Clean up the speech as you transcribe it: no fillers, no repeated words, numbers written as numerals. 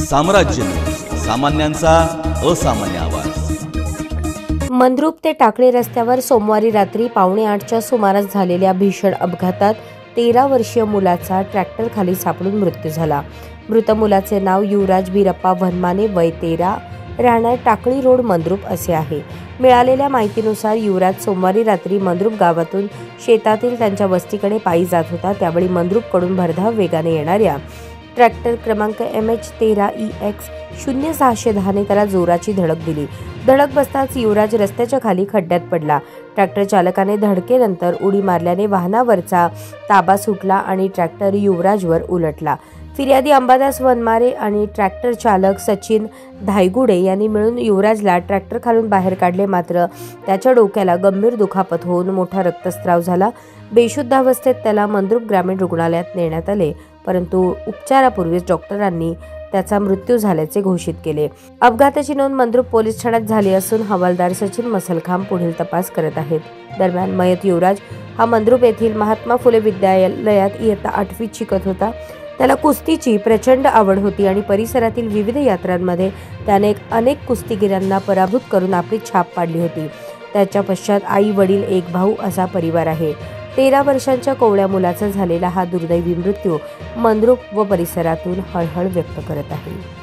साम्राज्य न्यूज, सामान्यांचा असामान्य आवाज। मंद्रुप ते टाकळी रस्त्यावर सोमवारी रात्री 7:45च्या सुमारास झालेल्या भीषण अपघातात 13 वर्षीय मुलाचा ट्रॅक्टर खाली सापडून मृत्यू झाला। मृत मुलाचे नाव युवराज बिरप्पा वनमाने, वय 13, राहणार टाकळी रोड, मंद्रुप असे आहे। मिळालेल्या माहितीनुसार युवराज सोमवारी रात्री मंद्रुप गावातून शेतातील त्यांच्या वस्तीकडे पायी जात होता। त्यावेळी मंद्रुपकडून भरधाव वेगाने येणाऱ्या ट्रॅक्टर क्रमांक MH13EX0610 ने त्याला जोराची धडक दिली। धडक बसताच युवराज रस्त्याच्या खाली खड्ड्यात पडला। ट्रॅक्टर चालकाने धडकेनंतर उडी मारल्याने वाहनावरचा ताबा सुटला आणि ट्रॅक्टर युवराजवर उलटला। फिर्यादी अंबादास वनमारे आणि ट्रॅक्टर चालक सचिन धायगुडे यांनी मिळून युवराजला ट्रॅक्टर खालून बाहेर काढले, मात्र त्याच्या डोक्याला गंभीर दुखापत होऊन मोठा रक्तस्राव झाला। बेशुद्ध अवस्थेत त्याला मंद्रुप ग्रामीण रुग्णालयात नेण्यात आले, परंतु उपचारापूर्वीच डॉक्टरांनी त्याचा मृत्यू झाल्याचे घोषित केले। अपघाताची नोंद मंद्रुप पोलीस ठाण्यात झाली असून हवालदार सचिन मसलखांब पुढील तपास करत आहेत। दरम्यान मयत युवराज हा मंद्रुप येथील महात्मा फुले विद्यालयात इयत्ता 8वीत शिकत होता। त्याला कुस्तीची प्रचंड आवड होती आणि परिसरातील विविध यात्रांमध्ये त्याने अनेक कुस्तीगिरांना पराभूत करून आपली छाप पाडली होती। त्याच्या पश्चात आई, वडील, एक भाऊ असा परिवार आहे। 13 वर्षांच्या कोवळ्या मुलाचा झालेला हा दुर्दैवी मृत्यू मंद्रुप व परिसरातून हळहळ व्यक्त करत आहे।